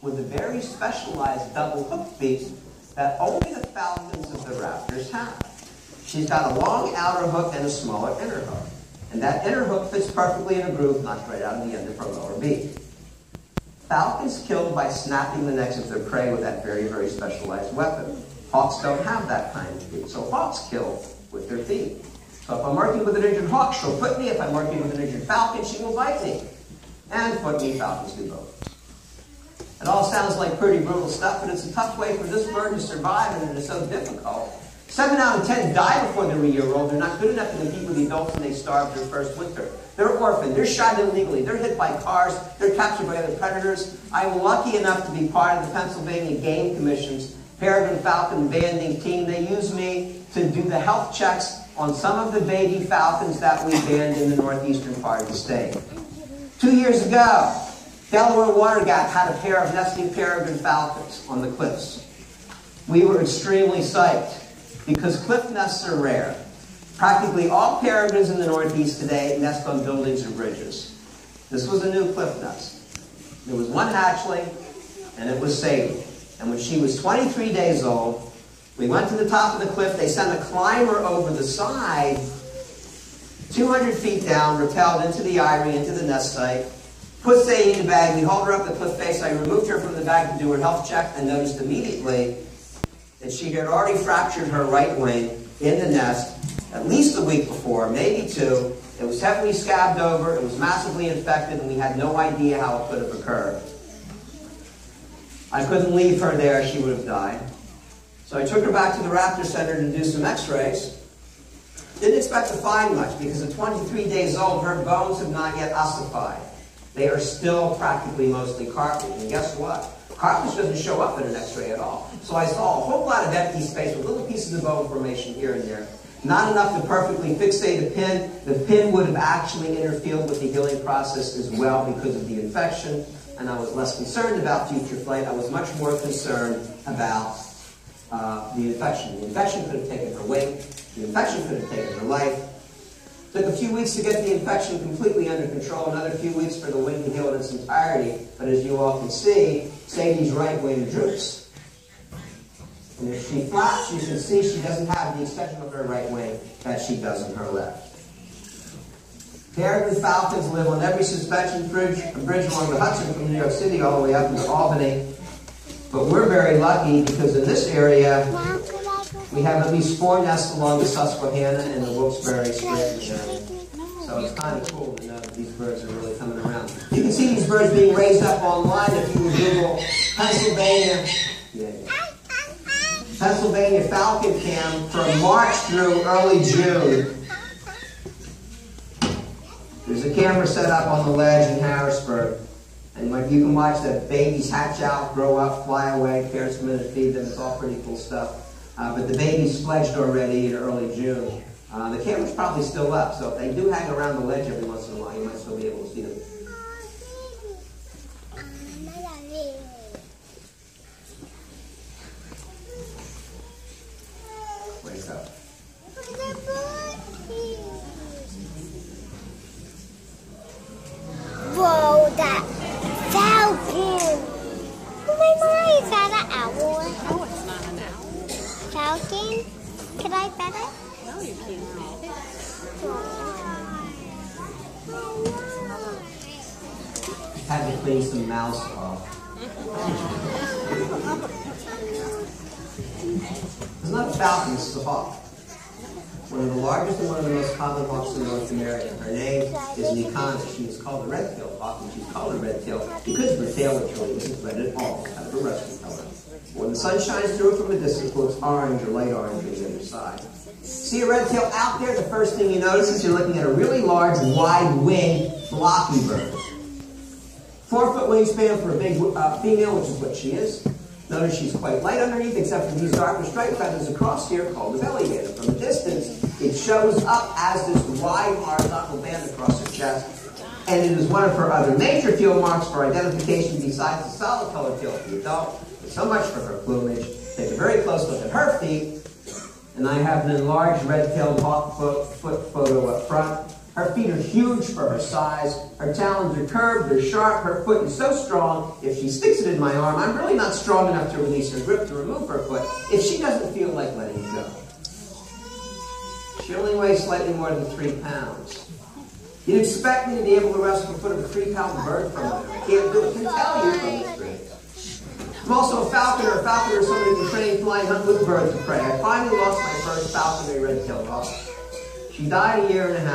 with a very specialized double hook beak that only the falcons of the raptors have. She's got a long outer hook and a smaller inner hook. And that inner hook fits perfectly in a groove knocked right out of the end of her lower beak. Falcons kill by snapping the necks of their prey with that very, very specialized weapon. Hawks don't have that kind of beak, so hawks kill with their feet. So if I'm working with an injured hawk, she'll foot me. If I'm working with an injured falcon, she will bite me. And foot me, falcons do both. It all sounds like pretty brutal stuff, but it's a tough way for this bird to survive, and it is so difficult. 7 out of 10 die before they're a year old. They're not good enough to compete with the adults, and they starve their first winter. They're orphaned. They're shot illegally. They're hit by cars. They're captured by other predators. I'm lucky enough to be part of the Pennsylvania Game Commission's Peregrine Falcon banding team. They use me to do the health checks on some of the baby falcons that we banned in the northeastern part of the state. 2 years ago, Delaware Water Gap had a pair of nesting peregrine falcons on the cliffs. We were extremely psyched because cliff nests are rare. Practically all peregrines in the Northeast today nest on buildings or bridges. This was a new cliff nest. There was one hatchling, and it was Sadie. And when she was 23 days old, we went to the top of the cliff. They sent a climber over the side, 200 feet down, rappelled into the eyrie, into the nest site, put Sadie in the bag. We hauled her up the cliff face. I removed her from the bag to do her health check and noticed immediately that she had already fractured her right wing in the nest at least a week before, maybe 2. It was heavily scabbed over. It was massively infected, and we had no idea how it could have occurred. I couldn't leave her there. She would have died. So I took her back to the Raptor Center to do some x-rays. Didn't expect to find much because at 23 days old, her bones have not yet ossified. They are still practically mostly cartilage. And guess what? Cartilage doesn't show up in an x-ray at all. So I saw a whole lot of empty space with little pieces of bone formation here and there. Not enough to perfectly fixate a pin. The pin would have actually interfered with the healing process as well because of the infection. And I was less concerned about future flight. I was much more concerned about the infection. The infection could have taken her weight. The infection could have taken her life. Took a few weeks to get the infection completely under control, another few weeks for the wing to heal in its entirety. But as you all can see, Sadie's right wing droops. And if she flaps, you can see she doesn't have the extension of her right wing that she does in her left. Peregrine falcons live on every suspension bridge along the Hudson from New York City all the way up into Albany. But we're very lucky because in this area, we have at least 4 nests along the Susquehanna and the Wilkes-Barre Strait. So it's kind of cool to know that these birds are really coming around. You can see these birds being raised up online if you would Google Pennsylvania Falcon Cam from March through early June. There's a camera set up on the ledge in Harrisburg. And you can watch the babies hatch out, grow up, fly away, parents come in and feed them. It's all pretty cool stuff. But the baby's fledged already in early June. The camera's probably still up, so if they do hang around the ledge every once in a while, you might still be able to see them. Wake up. Whoa, that falcon! Oh my God, is that an owl? No, it's not an owl. Falcon? Can I pet it? No, you can't. Had to clean some mouse off. It's not a falcon, it's a hawk. One of the largest and one of the most common hawks in North America. Her name is Nikana. She is called a red-tailed hawk, and she's called a red-tail because her tail literally isn't red at all. It's kind of a rusty color. When the sun shines through it from a distance, it looks orange or light orange on the other side. See a red tail out there? The first thing you notice is you're looking at a really large, wide-winged, blocky bird. 4-foot wingspan for a big female, which is what she is. Notice she's quite light underneath, except for these darker stripe feathers across here called the belly band. From a distance, it shows up as this wide horizontal band across her chest. And it is one of her other major field marks for identification besides the solid colored tail for the adult. So much for her plumage. Take a very close look at her feet. And I have an enlarged red-tailed hawk foot photo up front. Her feet are huge for her size. Her talons are curved, they're sharp. Her foot is so strong, if she sticks it in my arm, I'm really not strong enough to release her grip to remove her foot if she doesn't feel like letting it go. She only weighs slightly more than 3 pounds. You'd expect me to be able to wrestle the foot of a 3-pound bird from her. I can't do it. I can tell you from experience. I'm also a falconer. A falconer is somebody who can train, fly, hunt with birds of prey. I finally lost my first falconry red-tailed hawk. She died a year and a half